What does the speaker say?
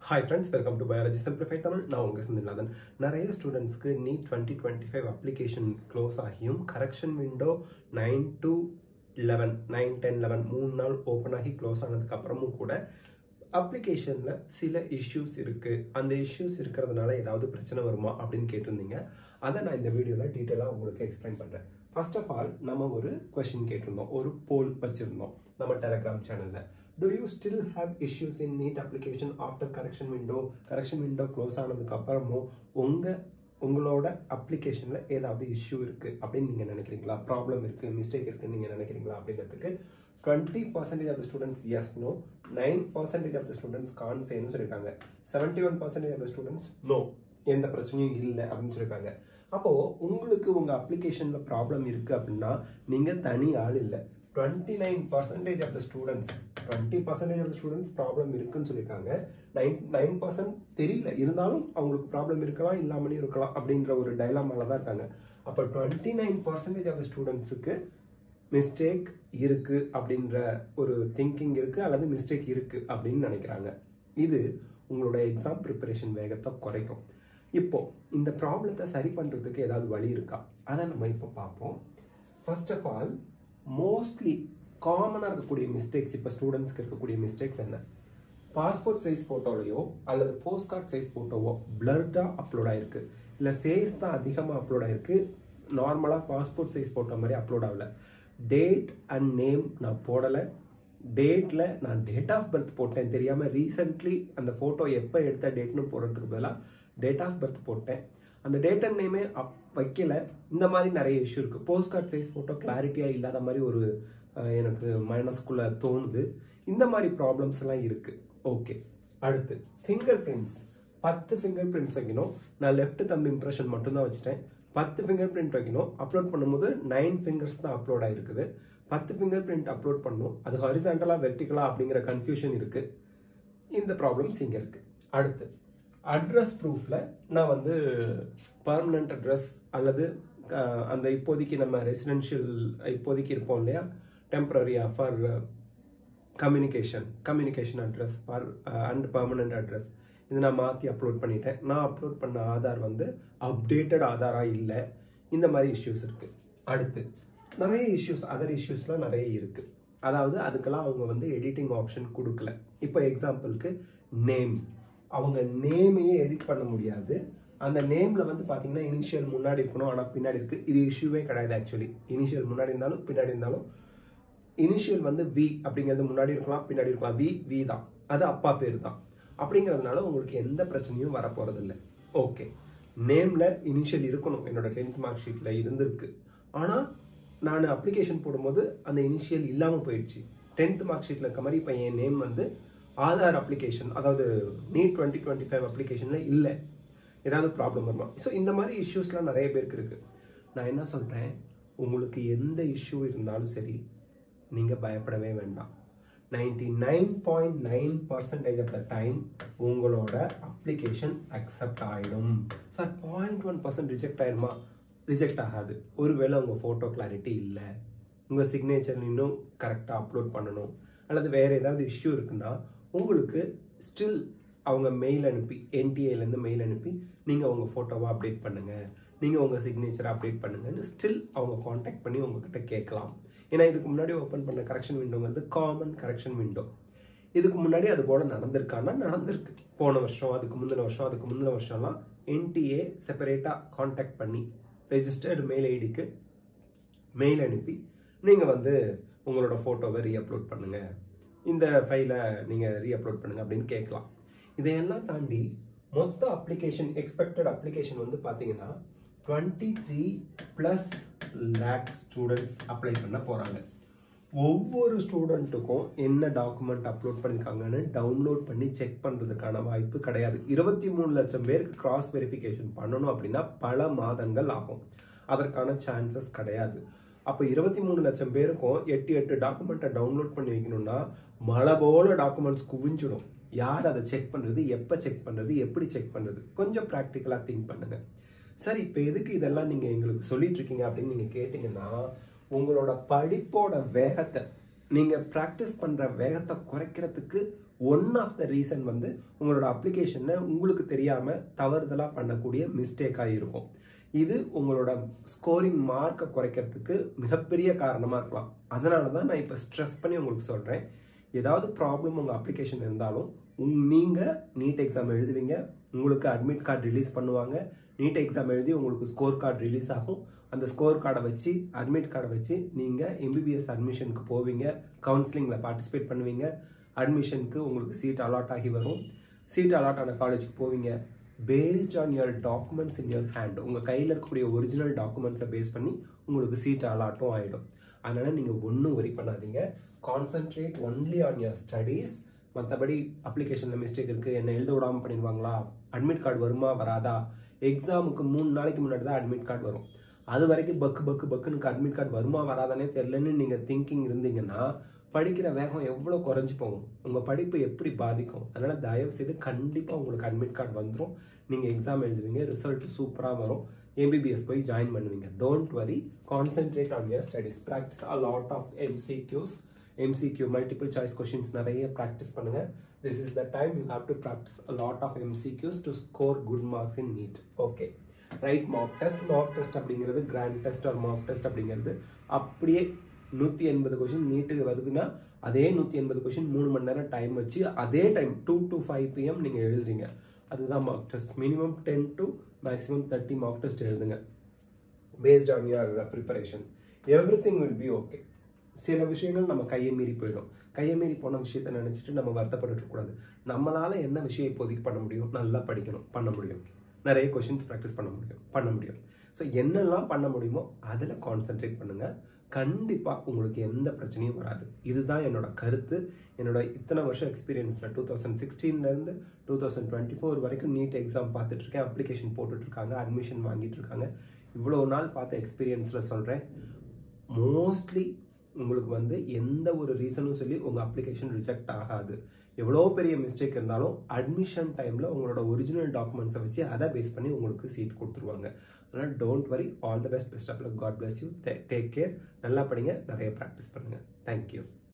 Hi friends, welcome to Biology Simplified Tamil. நான் உங்க செந்தில்நாதன். நிறைய ஸ்டூடெண்ட்ஸ்க்கு NEET 2025 அப்ளிகேஷன் க்ளோஸ் ஆகியும் கரெக்ஷன் விண்டோ 9 to 11 9, 10, 11 மூணு நாள் ஓப்பன் ஆகி க்ளோஸ் ஆனதுக்கு அப்புறமும் கூட அப்ளிகேஷனில் சில இஷ்யூஸ் இருக்குது. அந்த இஷ்யூஸ் இருக்கிறதுனால ஏதாவது பிரச்சனை வருமா அப்படின்னு கேட்டிருந்தீங்க. அதை நான் இந்த வீடியோவில் டீட்டெயிலாக உங்களுக்கு எக்ஸ்பிளைன் பண்ணுறேன். ஃபர்ஸ்ட் ஆஃப் ஆல் நம்ம ஒரு கொஸ்டின் கேட்டிருந்தோம், ஒரு போல் வச்சுருந்தோம் நம்ம டெலகிராம் சேனலில். Do you still have issues in NEET application after correction window? Correction window close ஆனதுக்கு அப்புறமும் உங்களோட அப்ளிகேஷனில் ஏதாவது இஷ்யூ இருக்குது அப்படின்னு நீங்கள் நினைக்கிறீங்களா? ப்ராப்ளம் இருக்குது, மிஸ்டேக் இருக்குன்னு நீங்கள் நினைக்கிறீங்களா அப்படிங்கிறதுக்கு 20% of the students yes, no. 9% of the students can't say ன்னு சொல்லியிருக்காங்க. 71% of the students no, எந்த பிரச்சனையும் இல்லை அப்படின்னு சொல்லியிருக்காங்க. அப்போது உங்களுக்கு உங்கள் அப்ளிகேஷனில் ப்ராப்ளம் இருக்குது அப்படின்னா நீங்கள் தனி ஆள் இல்லை. 29% of the students 20% of the students problem இருக்குன்னு சொல்லியிருக்காங்க. 9% தெரியல, இருந்தாலும் அவங்களுக்கு ப்ராப்ளம் இருக்கலாம் இல்லாமலே இருக்கலாம் அப்படின்ற ஒரு டைலாமால தான் இருக்காங்க. அப்போ 29% of the ஸ்டூடெண்ட்ஸுக்கு மிஸ்டேக் இருக்குது அப்படின்ற ஒரு திங்கிங் இருக்குது அல்லது மிஸ்டேக் இருக்குது அப்படின்னு நினைக்கிறாங்க. இது உங்களோட எக்ஸாம் ப்ரிப்பரேஷன் வேகத்தை குறைக்கும். இப்போது இந்த ப்ராப்ளத்தை சரி பண்ணுறதுக்கு ஏதாவது வழி இருக்கா? அதை நம்ம இப்போ பார்ப்போம். ஃபர்ஸ்ட் ஆஃப் ஆல் மோஸ்ட்லி காமனாக இருக்கக்கூடிய மிஸ்டேக்ஸ், இப்போ ஸ்டூடெண்ட்ஸ்க்கு இருக்கக்கூடிய மிஸ்டேக்ஸ் என்ன? பாஸ்போர்ட் சைஸ் ஃபோட்டோலையோ அல்லது போஸ்ட் கார்டு சைஸ் ஃபோட்டோவோ பிளர்டாக அப்லோட் ஆகிருக்கு, இல்லை ஃபேஸ் தான் அதிகமாக அப்லோட் ஆகிருக்கு, நார்மலாக பாஸ்போர்ட் சைஸ் ஃபோட்டோ மாதிரி அப்லோட் ஆகலை. டேட் அண்ட் நேம் நான் போடலை, டேட்டில் நான் டேட் ஆஃப் பர்த் போட்டேன் தெரியாமல், ரீசெண்ட்லி அந்த ஃபோட்டோ எப்போ எடுத்த டேட்னு போடுறதுக்கு பதிலாக டேட் ஆஃப் பர்த் போட்டேன், அந்த டேட் அண்ட் நேமே வைக்கல. இந்த மாதிரி நிறைய இஷ்யூ இருக்குது. போஸ்ட் கார்டு சைஸ் ஃபோட்டோ கிளாரிட்டியாக இல்லாத மாதிரி ஒரு எனக்கு மைனஸ்குள்ளே தோணுது. இந்த மாதிரி ப்ராப்ளம்ஸ் எல்லாம் இருக்குது. ஓகே, அடுத்து ஃபிங்கர் பிரிண்ட்ஸ். 10 ஃபிங்கர் பிரிண்ட்ஸ் வைக்கணும். நான் லெஃப்ட் தம்பி இம்ப்ரெஷன் மட்டும்தான் வச்சுட்டேன். 10 ஃபிங்கர் பிரிண்ட் வைக்கணும். அப்லோட் பண்ணும்போது 9 ஃபிங்கர்ஸ் தான் அப்லோட் ஆகிருக்குது. 10 ஃபிங்கர் பிரிண்ட் அப்லோட் பண்ணணும். அது ஹாரிசான்டலாக வெர்டிகலாக அப்படிங்கிற கன்ஃபியூஷன் இருக்குது. இந்த ப்ராப்ளம்ஸ் இங்கே இருக்குது. அடுத்து அட்ரஸ் ப்ரூஃபில் நான் வந்து பர்மனண்ட் அட்ரஸ் அல்லது அந்த இப்போதைக்கு நம்ம ரெசிடென்ஷியல் இப்போதைக்கு இருப்போம் இல்லையா, டெம்பரரியாக for communication address for and permanent address, இது நான் மாற்றி அப்லோட் பண்ணிட்டேன். நான் அப்லோட் பண்ண ஆதார் வந்து அப்டேட்டட் ஆதாராக இல்லை. இந்த மாதிரி இஷ்யூஸ் இருக்குது. அடுத்து நிறைய இஷ்யூஸ், அதர் இஷ்யூஸ்லாம் நிறைய இருக்குது. அதாவது அதுக்கெல்லாம் அவங்க வந்து எடிட்டிங் ஆப்ஷன் கொடுக்கல. இப்போ எக்ஸாம்பிளுக்கு நேம், அவங்க நேமையே எடிட் பண்ண முடியாது. அந்த நேமில் வந்து பார்த்தீங்கன்னா இனிஷியல் முன்னாடி இருக்கணும், ஆனால் பின்னாடி இருக்குது. இது இஷ்யூவே கிடையாது. ஆக்சுவலி இனிஷியல் முன்னாடி இருந்தாலும் பின்னாடி இருந்தாலும், இனிஷியல் வந்து வி அப்படிங்கிறது முன்னாடி இருக்கலாம் பின்னாடி இருக்கலாம், வி தான், அது அப்பா பேர் தான். அப்படிங்கிறதுனால உங்களுக்கு எந்த பிரச்சனையும் வரப்போகிறது இல்லை. ஓகே, நேமில் இனிஷியல் இருக்கணும், என்னோட 10th மார்க் ஷீட்டில் இருந்திருக்கு. ஆனால் நான் அப்ளிகேஷன் போடும்போது அந்த இனிஷியல் இல்லாமல் போயிடுச்சு. 10th மார்க் ஷீட்டில் இருக்க மாதிரி இப்போ என் நேம் வந்து ஆதார் அப்ளிகேஷன், அதாவது NEET 2025 அப்ளிகேஷனில் இல்லை. ஏதாவது ப்ராப்ளம் வருமா? ஸோ இந்த மாதிரி இஷ்யூஸ்லாம் நிறைய பேருக்கு இருக்குது. நான் என்ன சொல்கிறேன், உங்களுக்கு எந்த இஷ்யூ இருந்தாலும் சரி நீங்கள் பயப்படவே வேண்டாம். 99.9% ஆஃப் த டைம் உங்களோட அப்ளிகேஷன் அக்செப்ட் ஆகிடும். சார் 0.1% ரிஜெக்ட் ஆகிடுமா? ரிஜெக்ட் ஆகாது. ஒருவேளை உங்கள் ஃபோட்டோ கிளாரிட்டி இல்லை, உங்கள் சிக்னேச்சர் இன்னும் கரெக்டாக அப்லோட் பண்ணணும், அல்லது வேறு ஏதாவது இஷ்யூ இருக்குன்னா உங்களுக்கு ஸ்டில் அவங்க மெயில் அனுப்பி, NTA மெயில் அனுப்பி நீங்கள் உங்கள் ஃபோட்டோவை அப்டேட் பண்ணுங்கள், நீங்கள் உங்கள் சிக்னேச்சரை அப்டேட் பண்ணுங்கன்னு ஸ்டில் அவங்க காண்டாக்ட் பண்ணி உங்ககிட்ட கேட்கலாம். ஏன்னா இதுக்கு முன்னாடி ஓப்பன் பண்ண கரெக்ஷன் விண்டோங்கிறது காமன் கரெக்ஷன் விண்டோ. இதுக்கு முன்னாடி அது போல் நடந்திருக்கான்னா நடந்திருக்கு. போன வருஷம், அதுக்கு முந்தின வருஷம்லாம் NTA செப்பரேட்டாக காண்டாக்ட் பண்ணி ரெஜிஸ்டர்டு மெயில் ஐடிக்கு மெயில் அனுப்பி நீங்கள் வந்து உங்களோட ஃபோட்டோவை ரீஅப்லோட் பண்ணுங்கள், இந்த ஃபைலை நீங்கள் ரீஅப்லோட் பண்ணுங்கள் அப்படின்னு கேட்கலாம். இதையெல்லாம் தாண்டி மொத்த அப்ளிகேஷன், எக்ஸ்பெக்டட் அப்ளிகேஷன் வந்து பார்த்தீங்கன்னா 23+ lakh ஸ்டூடெண்ட்ஸ் அப்ளை பண்ண போகிறாங்க. ஒவ்வொரு ஸ்டூடெண்ட்டுக்கும் என்ன டாக்குமெண்ட் அப்லோட் பண்ணியிருக்காங்கன்னு டவுன்லோட் பண்ணி செக் பண்ணுறதுக்கான வாய்ப்பு கிடையாது. 23 லட்சம் பேருக்கு கிராஸ் வெரிஃபிகேஷன் பண்ணணும் அப்படின்னா பல மாதங்கள் ஆகும். அதற்கான சான்சஸ் கிடையாது. அப்போ 23 லட்சம் பேருக்கும் 8 டாக்குமெண்ட்டை டவுன்லோட் பண்ணி வைக்கணும்னா மழை போல டாக்குமெண்ட்ஸ் குவிஞ்சிடும். யார் அதை செக் பண்ணுறது, எப்போ செக் பண்ணுறது, எப்படி செக் பண்ணுறது? கொஞ்சம் ப்ராக்டிக்கலாக திங்க் பண்ணுங்கள். சரி, இப்போ எதுக்கு இதெல்லாம் நீங்கள் எங்களுக்கு சொல்லிட்டு இருக்கீங்க அப்படின்னு நீங்கள் கேட்டிங்கன்னா, உங்களோட படிப்போட வேகத்தை, நீங்கள் ப்ராக்டிஸ் பண்ணுற வேகத்தை குறைக்கிறதுக்கு ஒன் ஆஃப் த ரீசன் வந்து உங்களோட அப்ளிகேஷனில் உங்களுக்கு தெரியாமல் தவறுதலாக பண்ணக்கூடிய மிஸ்டேக்காக இருக்கும். இது உங்களோட ஸ்கோரிங் மார்க்கை குறைக்கிறதுக்கு மிகப்பெரிய காரணமாக இருக்கலாம். அதனால தான் நான் இப்போ ஸ்ட்ரெஸ் பண்ணி உங்களுக்கு சொல்கிறேன், ஏதாவது ப்ராப்ளம் உங்கள் அப்ளிகேஷன் இருந்தாலும் நீங்கள் நீட் எக்ஸாம் எழுதுவீங்க, உங்களுக்கு அட்மிட் கார்டு ரிலீஸ் பண்ணுவாங்க, நீட் எக்ஸாம் எழுதி உங்களுக்கு ஸ்கோர் கார்டு ரிலீஸ் ஆகும். அந்த ஸ்கோர் கார்டை வச்சு அட்மிட் கார்டை வச்சு நீங்கள் எம்பிபிஎஸ் அட்மிஷனுக்கு போவீங்க, கவுன்சிலிங்கில் பார்ட்டிசிபேட் பண்ணுவீங்க, அட்மிஷனுக்கு உங்களுக்கு சீட் அலாட் ஆகி வரும். சீட் அலாட் ஆன காலேஜுக்கு போவீங்க. Paste on your documents in your hand, உங்கள் கையில் இருக்கக்கூடிய ஒரிஜினல் டாக்குமெண்ட்ஸை பேஸ் பண்ணி உங்களுக்கு சீட் அலாட்டும் ஆகிடும். அதனால் நீங்கள் ஒன்றும் வரி பண்ணாதீங்க. Concentrate only on your studies. மற்றபடி அப்ளிகேஷனில் மிஸ்டேக் இருக்குது, என்ன எழுத விடாமல் பண்ணிடுவாங்களா, அட்மிட் கார்டு வருமா வராதா, எக்ஸாமுக்கு 3 நாளைக்கு முன்னாடி தான் அட்மிட் கார்டு வரும், அது வரைக்கும் பக்குன்னு அட்மிட் கார்டு வருமா வராதானே தெரிலன்னு நீங்கள் திங்கிங் இருந்தீங்கன்னா படிக்கிற வேகம் எவ்வளோ குறைஞ்சி போகும், உங்கள் படிப்பு எப்படி பாதிக்கும். அதனால் தயவு செய்து கண்டிப்பாக உங்களுக்கு அட்மிட் கார்டு வந்துடும், நீங்கள் எக்ஸாம் எழுதுவீங்க, ரிசல்ட் சூப்பராக வரும், எம்பிபிஎஸ் போய் ஜாயின் பண்ணுவீங்க. Don't worry, concentrate on your studies, practice a lot of MCQ multiple choice questions நிறைய ப்ராக்டிஸ் பண்ணுங்கள். This is the time you have to practice a lot of MCQs to score good marks in NEET. Okay right. Mock test அப்படிங்கிறது grand test or mock test அப்படிங்கிறது அப்படியே 180 question நீட்டுக்கு வருதுன்னா அதே 180 question 3 மணி நேரம் time வச்சு அதே டைம் 2 to 5 PM நீங்கள் எழுதுறீங்க, அதுதான் mock test. Minimum 10 to maximum 30 mock test எழுதுங்க. Based on your preparation everything will be okay. சில விஷயங்கள் நம்ம கையை மீறி போயிடும். கையை மீறி போன விஷயத்தை நினச்சிட்டு நம்ம வருத்தப்பட்டு இருக்கக்கூடாது. நம்மளால் என்ன விஷயம் இப்போதைக்கு பண்ண முடியும், நல்லா படிக்கணும், பண்ண முடியும், நிறைய கொஷின்ஸ் ப்ராக்டிஸ் பண்ண முடியும். ஸோ என்னெல்லாம் பண்ண முடியுமோ அதில் கான்சென்ட்ரேட் பண்ணுங்கள். கண்டிப்பாக உங்களுக்கு எந்த பிரச்சனையும் வராது. இதுதான் என்னோட கருத்து. என்னோட இத்தனை வருஷம் எக்ஸ்பீரியன்ஸில் 2016 2024 வரைக்கும் நீட் எக்ஸாம் பார்த்துட்ருக்கேன், அப்ளிகேஷன் போட்டுட்ருக்காங்க, அட்மிஷன் வாங்கிட்டு இருக்காங்க. இவ்வளோ நாள் பார்த்த எக்ஸ்பீரியன்ஸில் சொல்கிறேன், மோஸ்ட்லி உங்களுக்கு வந்து எந்த ஒரு ரீசனும் சொல்லி உங்கள் அப்ளிகேஷன் ரிஜெக்ட் ஆகாது. எவ்வளோ பெரிய மிஸ்டேக் இருந்தாலும் அட்மிஷன் டைமில் உங்களோட ஒரிஜினல் டாக்குமெண்ட்ஸை வச்சு அதை பேஸ் பண்ணி உங்களுக்கு சீட் கொடுத்துருவாங்க. அதனால் don't worry, all the best of luck, God bless you, take care, நல்லா படிங்க, நிறைய ப்ராக்டிஸ் பண்ணுங்கள். தேங்க்யூ.